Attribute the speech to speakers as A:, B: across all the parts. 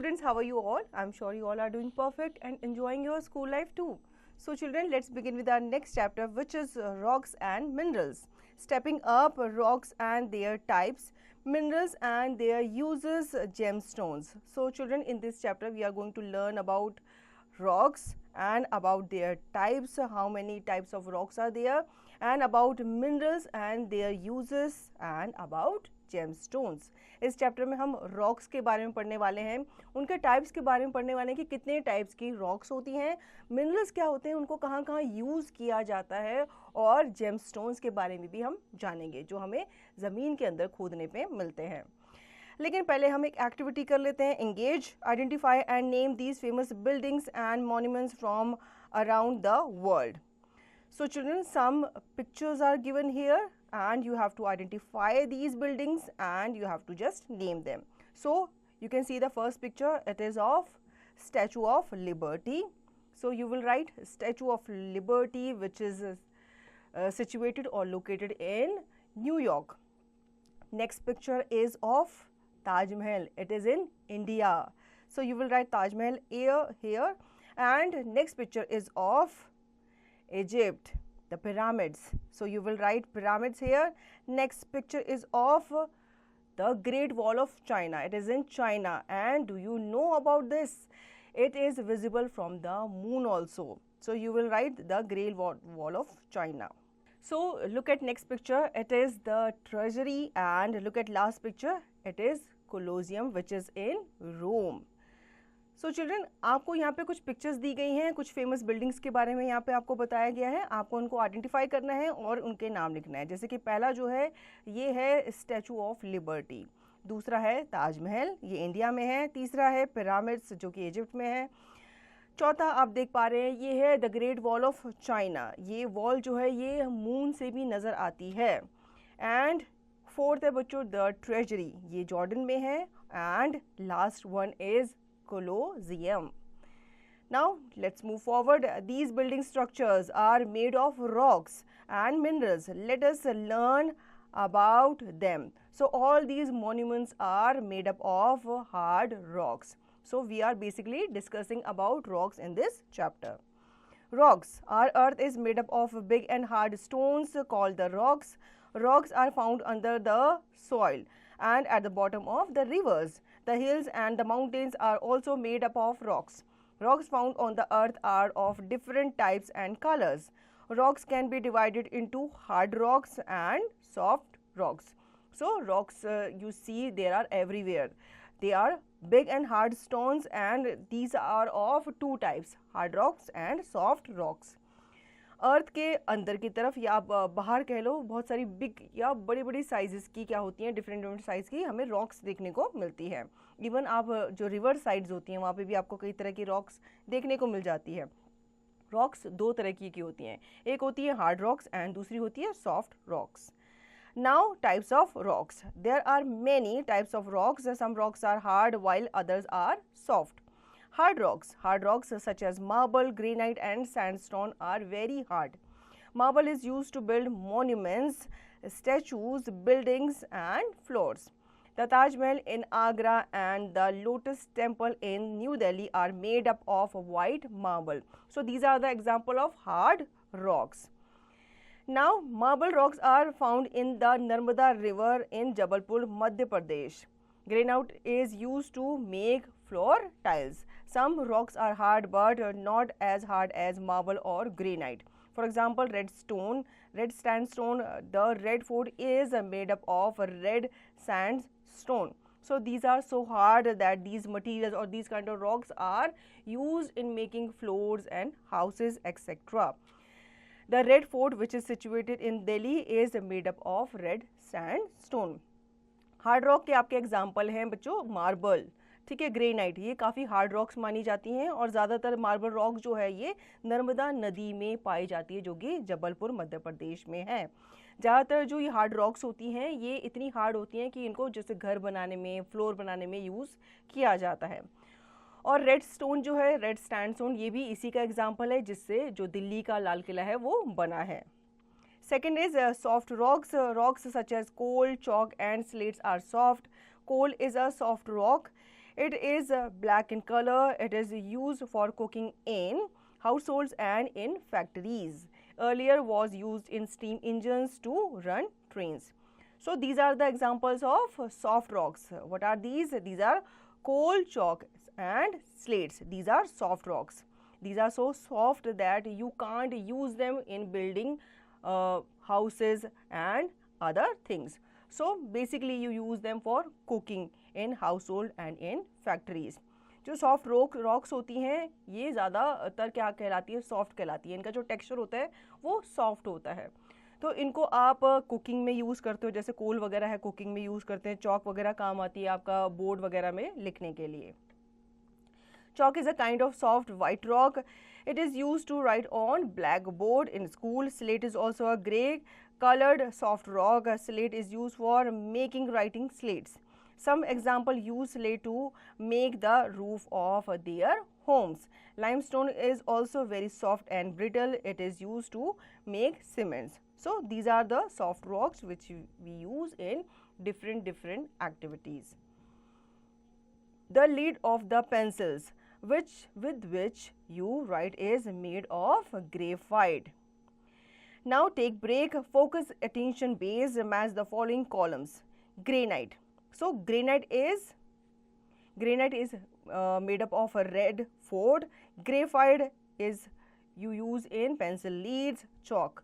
A: students, how are you all? I'm sure you all are doing perfect and enjoying your school life too. So children, let's begin with our next chapter, which is rocks and minerals. Stepping up, rocks and their types, minerals and their uses, gemstones. So children, in this chapter we are going to learn about rocks and about their types, how many types of rocks are there, and about minerals and their uses and about gemstones. इस chapter में हम rocks के बारे में पढ़ने वाले हैं, उनके टाइप्स के बारे में पढ़ने वाले हैं कि कितने टाइप्स की रॉक्स होती हैं, मिनरल्स क्या होते हैं, उनको कहाँ कहाँ यूज़ किया जाता है, और जेमस्टोन्स के बारे में भी हम जानेंगे जो हमें ज़मीन के अंदर खोदने पे मिलते हैं. लेकिन पहले हम एक एक्टिविटी कर लेते हैं. Engage, identify and name these famous buildings and monuments from around the world. So children, some pictures are given here and you have to identify these buildings and you have to just name them. So you can see the first picture, it is of Statue of Liberty. So you will write Statue of Liberty, which is situated or located in New York. Next picture is of Taj Mahal, it is in India. So you will write Taj Mahal here. And next picture is of Egypt, the pyramids. So you will write pyramids here. Next picture is of the Great Wall of China. It is in China. And do you know about this? It is visible from the moon also. So you will write the Great Wall of China. So look at next picture. It is the treasury, and look at last picture. It is Colosseum, which is in Rome. So children, आपको यहाँ पे कुछ pictures दी गई हैं, कुछ famous buildings के बारे में यहाँ पे आपको बताया गया है. आपको उनको आइडेंटिफाई करना है और उनके नाम लिखना है. जैसे कि पहला जो है ये है स्टैचू ऑफ लिबर्टी, दूसरा है ताजमहल, ये इंडिया में है, तीसरा है पिरामिड्स जो कि इजिप्ट में है, चौथा आप देख पा रहे हैं ये है the great wall of China, ये वॉल जो है ये मून से भी नज़र आती है. एंड फोर्थ है बच्चों द ट्रेजरी, ये जॉर्डन में है. And last one is Colosseum. Now let's move forward. These building structures are made of rocks and minerals. Let us learn about them. So all these monuments are made up of hard rocks. So we are basically discussing about rocks in this chapter. Rocks. Our earth is made up of big and hard stones called the rocks. Rocks are found under the soil and at the bottom of the rivers. The hills and the mountains are also made up of rocks. Rocks found on the earth are of different types and colors. Rocks can be divided into hard rocks and soft rocks. So rocks you see there are everywhere. They are big and hard stones, and these are of two types, hard rocks and soft rocks. अर्थ के अंदर की तरफ या बाहर कह लो बहुत सारी big या बड़ी बड़ी साइज़ की क्या होती हैं, डिफरेंट साइज़ की हमें रॉक्स देखने को मिलती है. इवन आप जो रिवर साइड्स होती हैं वहाँ पे भी आपको कई तरह की रॉक्स देखने को मिल जाती है. रॉक्स दो तरह की होती हैं, एक होती है हार्ड रॉक्स एंड दूसरी होती है soft rocks. Now types of rocks. There are many types of rocks. Some rocks are hard while others are soft. Hard rocks such as marble, granite and sandstone are very hard. Marble is used to build monuments, statues, buildings and floors. The Taj Mahal in Agra and the Lotus Temple in New Delhi are made up of white marble. So these are the example of hard rocks. Now marble rocks are found in the Narmada River in Jabalpur, Madhya Pradesh. Granite is used to make floor tiles. Some rocks are hard but not as hard as marble or granite. For example, red sandstone. The Red Fort is made up of red sandstone. So these are so hard that these materials or these kind of rocks are used in making floors and houses, etc. The Red Fort, which is situated in Delhi, is made up of red sandstone. Hard rock के आपके example हैं बच्चों marble, ठीक है, granite, ये काफ़ी hard rocks मानी जाती हैं और ज़्यादातर मार्बल रॉक जो है ये नर्मदा नदी में पाई जाती है जो कि जबलपुर मध्य प्रदेश में है. ज़्यादातर जो ये हार्ड रॉक्स होती हैं ये इतनी हार्ड होती हैं कि इनको जैसे घर बनाने में, फ्लोर बनाने में यूज़ किया जाता है. और रेड स्टोन जो है, रेड सैंडस्टोन, ये भी इसी का एग्जाम्पल है जिससे जो दिल्ली का लाल किला है वो बना है. Second is soft rocks. Rocks such as coal, chalk and slates are soft. Coal is a soft rock. It is black in color. It is used for cooking in households and in factories. Earlier was used in steam engines to run trains. So these are the examples of soft rocks. What are these? These are coal, chalk and slates. These are soft rocks. These are so soft that you can't use them in building houses and other things. So basically you use them for cooking in household and in factories. जो soft rocks होती हैं ये ज़्यादातर क्या कहलाती है, soft कहलाती है. इनका जो टेक्सचर होता है वो सॉफ्ट होता है. तो इनको आप कुकिंग में यूज़ करते हो, जैसे कोल वगैरह है कुकिंग में यूज़ करते हैं. चॉक वगैरह काम आती है आपका बोर्ड वगैरह में लिखने के लिए. Chalk is a kind of soft white rock. It is used to write on blackboard in school. Slate is also a grey colored soft rock. Slate is used for making writing slates. Some example use slate to make the roof of their homes. Limestone is also very soft and brittle. It is used to make cements. So these are the soft rocks which we use in different activities. The lid of the pencils with which you write is made of graphite. Now take break. Focus attention base. Match the following columns. Granite. So granite is made up of a red Ford. Graphite is you use in pencil leads. Chalk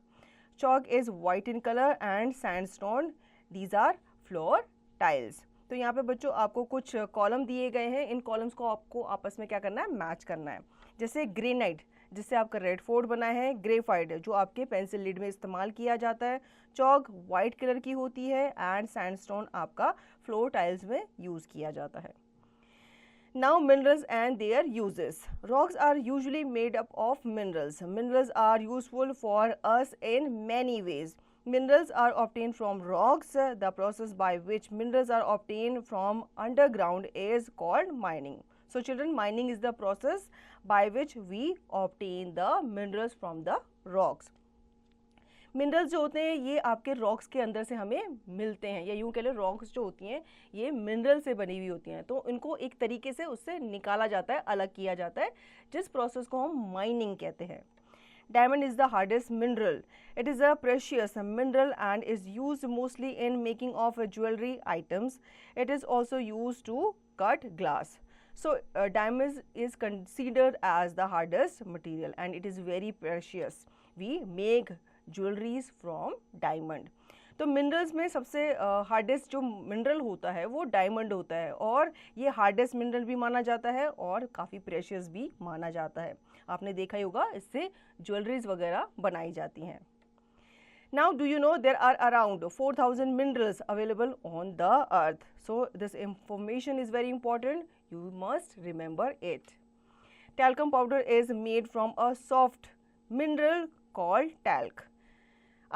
A: is white in color and sandstone. These are floor tiles. तो यहाँ पे बच्चों आपको कुछ column दिए गए हैं. इन columns को आपको आपस में क्या करना है, मैच करना है. जैसे ग्रेनाइट जिससे आपका रेड फोर्ड बना है, ग्रेफाइट जो आपके पेंसिल लीड में इस्तेमाल किया जाता है, चॉक वाइट कलर की होती है एंड सैंडस्टोन आपका फ्लोर टाइल्स में यूज़ किया जाता है. Now minerals and their uses. Rocks are usually made up of minerals. Minerals are useful for us in many ways. Minerals are obtained from rocks. The process by which minerals are obtained from underground is called mining. So children, mining is the process by which we obtain the minerals from the rocks. Minerals जो होते हैं ये आपके rocks के अंदर से हमें मिलते हैं, या यूँ कह लो रॉक्स जो होती हैं ये मिनरल से बनी हुई होती हैं. तो इनको एक तरीके से उससे निकाला जाता है, अलग किया जाता है, जिस प्रोसेस को हम माइनिंग कहते हैं. Diamond is the hardest mineral. It is a precious mineral and is used mostly in making of jewelry items. It is also used to cut glass. So diamond is considered as the hardest material and it is very precious. We make jewelleries from diamond. तो minerals में सबसे hardest जो mineral होता है वो diamond होता है और ये हार्डेस्ट मिनरल भी माना जाता है और काफ़ी प्रेशियस भी माना जाता है. आपने देखा ही होगा इससे ज्वेलरीज वगैरह बनाई जाती हैं. Now do you know there are around 4,000 minerals available on the earth. So this information is very important. You must remember it. Talcum powder is made from a soft mineral called talc.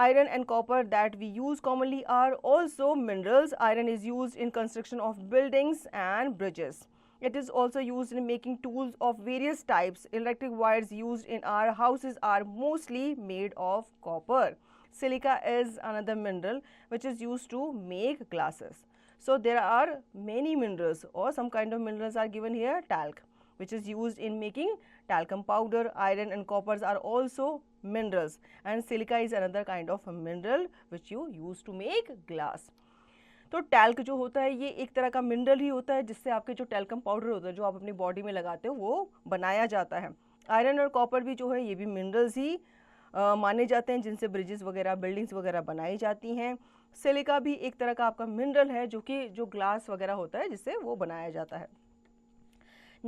A: Iron and copper that we use commonly are also minerals. Iron is used in construction of buildings and bridges. It is also used in making tools of various types. Electric wires used in our houses are mostly made of copper. Silica is another mineral which is used to make glasses. So there are many minerals or some kind of minerals are given here. Talc, which is used in making talcum powder. Iron and coppers are also minerals and silica is another kind of a mineral which you use to make glass. तो talc जो होता है ये एक तरह का mineral ही होता है जिससे आपके जो टैल्कम पाउडर होता है जो आप अपनी बॉडी में लगाते हो वो बनाया जाता है. आयरन और कॉपर भी जो है ये भी मिनरल्स ही माने जाते हैं जिनसे ब्रिजेस वगैरह बिल्डिंग्स वगैरह बनाई जाती हैं. सिलिका भी एक तरह का आपका मिनरल है जो कि जो ग्लास वगैरह होता है जिससे वो बनाया जाता है.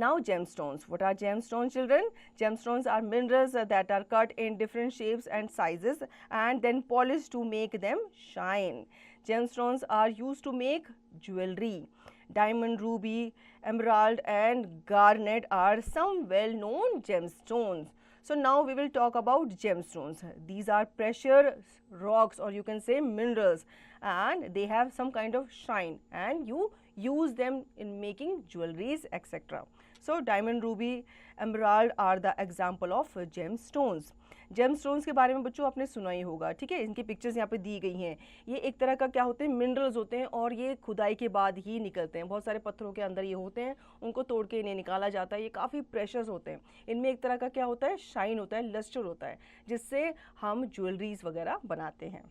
A: Now gemstones. What are gemstones, children? Gemstones are minerals that are cut in different shapes and sizes and then polished to make them shine. Gemstones are used to make jewelry. Diamond, ruby, emerald and garnet are some well-known gemstones. So now we will talk about gemstones. These are precious rocks or you can say minerals and they have some kind of shine and you use them in making jewelries etc. So diamond, ruby, emerald are the example of gemstones. Gemstones के बारे में बच्चों आपने सुना ही होगा, ठीक है, इनकी पिक्चर्स यहाँ पे दी गई हैं। ये एक तरह का क्या होते हैं, मिनरल्स होते हैं और ये खुदाई के बाद ही निकलते हैं। बहुत सारे पत्थरों के अंदर ये होते हैं, उनको तोड़ के इन्हें निकाला जाता है। ये काफ़ी प्रेशस होते हैं। इनमें एक तरह का क्या होता है, शाइन होता है, लस्टर होता है, जिससे हम ज्वेलरीज वगैरह बनाते हैं।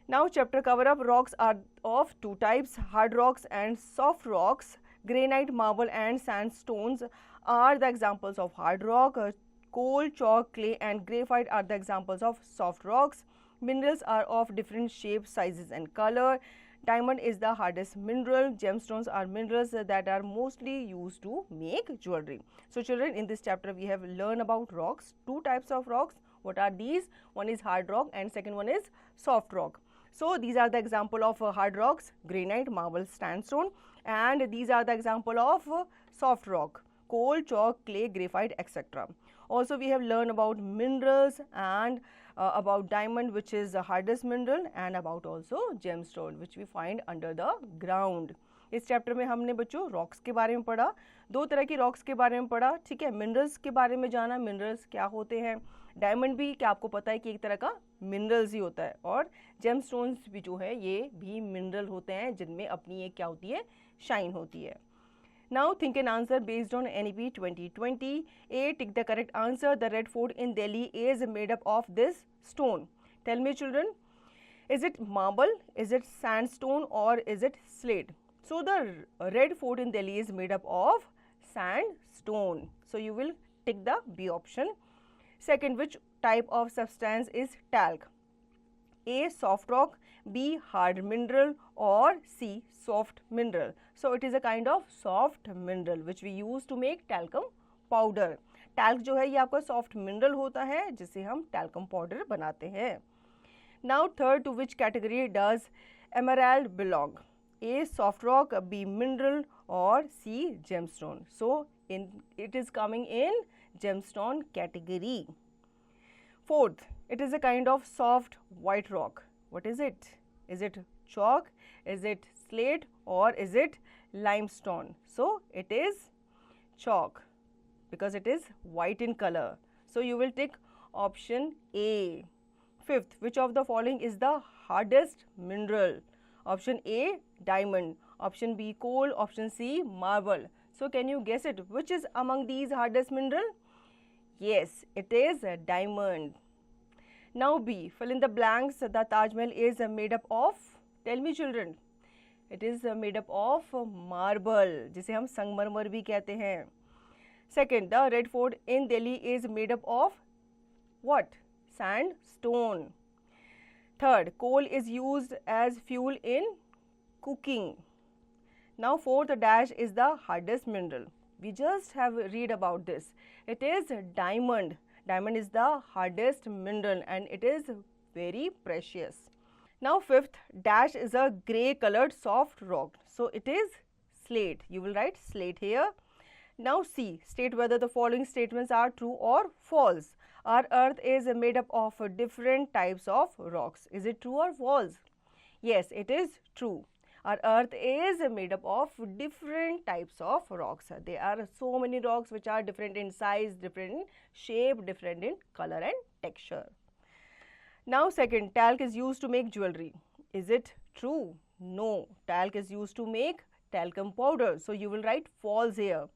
A: Now chapter cover up rocks are of two types, hard rocks and soft rocks. Granite, marble and sandstones are the examples of hard rock. Coal, chalk, clay and graphite are the examples of soft rocks. Minerals are of different shapes, sizes and color. Diamond is the hardest mineral. Gemstones are minerals that are mostly used to make jewelry. So children, in this chapter we have learned about rocks, two types of rocks. What are these? One is hard rock and second one is soft rock. So these are the example of hard rocks, granite, marble, sandstone, and these are the example of soft rock, coal, chalk, clay, graphite, etc. Also we have learned about minerals and about diamond, which is the hardest mineral, and about also gemstone, which we find under the ground. इस chapter में हमने बच्चों rocks के बारे में पढ़ा, दो तरह की रॉक्स के बारे में पढ़ा, ठीक है, मिनरल्स के बारे में जाना, मिनरल्स क्या होते हैं, डायमंड भी क्या आपको पता है कि एक तरह का मिनरल्स ही होता है, और जेमस्टोन्स भी जो है ये भी मिनरल होते हैं जिनमें अपनी एक क्या होती है, शाइन होती है. Now think and answer based on NEP 2020. A. Tick the correct answer. The Red Fort in Delhi is made up of this stone. Tell me children, is it marble, is it sandstone or is it slate? So the Red Fort in Delhi is made up of sandstone. So you will tick the B option. Second, which type of substance is talc? A. Soft rock, B. Hard mineral or C. Soft mineral. So it is a kind of soft mineral which we use to make talcum powder. Talc जो है ये आपका soft mineral होता है जिससे हम talcum powder बनाते हैं. Now third, to which category does emerald belong? A. Soft rock, B. Mineral or C. Gemstone. So it is coming in gemstone category. Fourth, it is a kind of soft white rock. What is it? Is it chalk? Is it slate or is it limestone? So it is chalk because it is white in color. So you will tick option A. Fifth, which of the following is the hardest mineral? Option A, diamond. Option B, coal. Option C, marble. So can you guess it? Which is among these hardest mineral? Yes, it is a diamond. Now B, fill in the blanks. The Taj Mahal is made up of, tell me children, it is made up of marble, जिसे हम संगमरमर भी कहते हैं. Second, the Red Fort in Delhi is made up of what? Sandstone. Third, coal is used as fuel in cooking. Now fourth, dash is the hardest mineral. We just have read about this. It is diamond. Diamond is the hardest mineral and it is very precious. Now fifth, dash is a grey colored soft rock. So it is slate. You will write slate here. Now C, state whether the following statements are true or false. Our earth is made up of different types of rocks. Is it true or false? Yes, it is true. Our earth is made up of different types of rocks. There are so many rocks which are different in size, different in shape, different in color and texture. Now second, talc is used to make jewelry. Is it true? No, talc is used to make talcum powder. So you will write false here.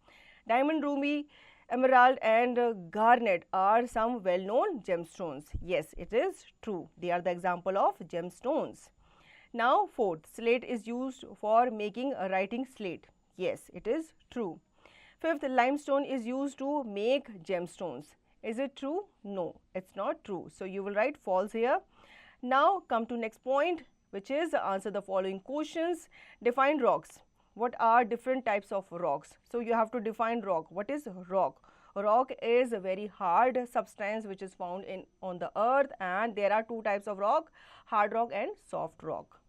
A: Diamond, ruby, emerald and garnet are some well-known gemstones. Yes, it is true. They are the example of gemstones. Now fourth, slate is used for making a writing slate. Yes, it is true. Fifth, limestone is used to make gemstones. Is it true? No, it's not true. So you will write false here. Now come to next point, which is answer the following questions. Define rocks. What are different types of rocks? So you have to define rock. What is rock? Rock is a very hard substance which is found on the earth, and there are two types of rock, hard rock and soft rock.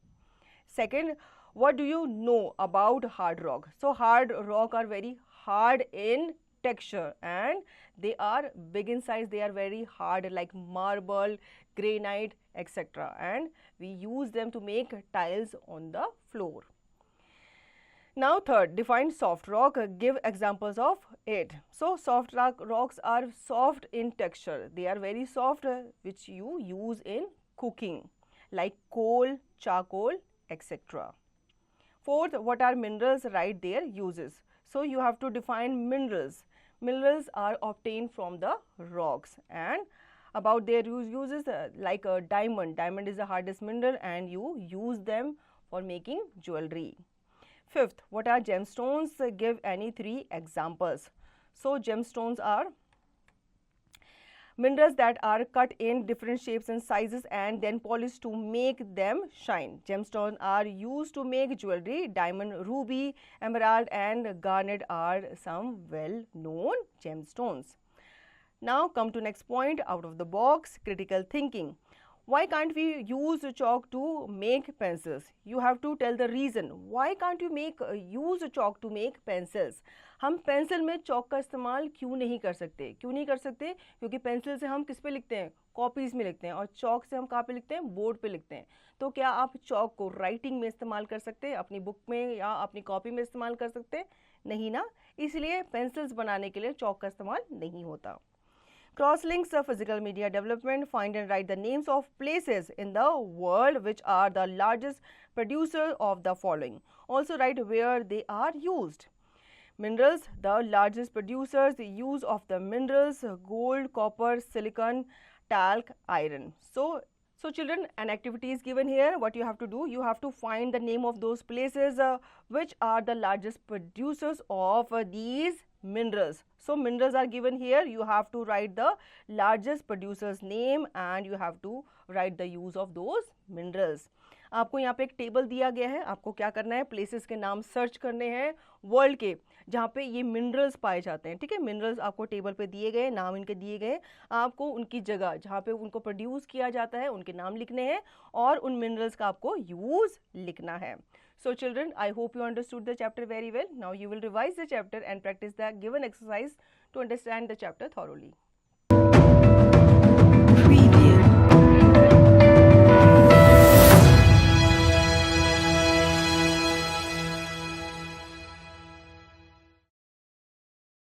A: Second, what do you know about hard rock? So hard rock are very hard in texture and they are big in size. They are very hard like marble, granite, etc. And we use them to make tiles on the floor. Now third, define soft rock. Give examples of 8. So soft rocks are soft in texture. They are very soft, which you use in cooking, like coal, charcoal, etc. 4th, what are minerals? Write their uses. So you have to define minerals. Minerals are obtained from the rocks, and about their uses, like a diamond. Diamond is the hardest mineral and you use them for making jewelry. 5th, what are gemstones? Give any 3 examples. So gemstones are minerals that are cut in different shapes and sizes and then polished to make them shine. Gemstones are used to make jewelry. Diamond, ruby, emerald and garnet are some well-known gemstones. Now come to next point, out of the box, critical thinking. Why can't we use chalk to make pencils? You have to tell the reason. Why can't you use chalk to make pencils? हम pencil में चौक का इस्तेमाल क्यों नहीं कर सकते? क्यों नहीं कर सकते? क्योंकि पेंसिल से हम किस पे लिखते हैं? कॉपीज़ में लिखते हैं, और चौक से हम कहाँ पे लिखते हैं? बोर्ड पे लिखते हैं. तो क्या आप चौक को राइटिंग में इस्तेमाल कर सकते हैं, अपनी बुक में या अपनी कॉपी में इस्तेमाल कर सकते हैं? नहीं ना. इसलिए पेंसिल्स बनाने के लिए चौक का इस्तेमाल नहीं होता. Cross-links of physical media development. Find and write the names of places in the world which are the largest producer of the following. Also write where they are used. Minerals, the largest producers, the use of the minerals: gold, copper, silicon, talc, iron. So children, an activity is given here. What you have to do, you have to find the name of those places which are the largest producers of these minerals. So minerals are given here. You have to write the largest producer's name and you have to write the use of those minerals. आपको यहाँ पे एक table दिया गया है. आपको क्या करना है? प्लेसेस के नाम सर्च करने हैं वर्ल्ड के जहाँ पे ये मिनरल्स पाए जाते हैं. ठीक है, मिनरल्स आपको टेबल पे दिए गए, नाम इनके दिए गए. आपको उनकी जगह जहाँ पे उनको प्रोड्यूस किया जाता है उनके नाम लिखने हैं और उन मिनरल्स का आपको यूज लिखना है. So children, I hope you understood the chapter very well. Now you will revise the chapter and practice the given exercise to understand the chapter thoroughly.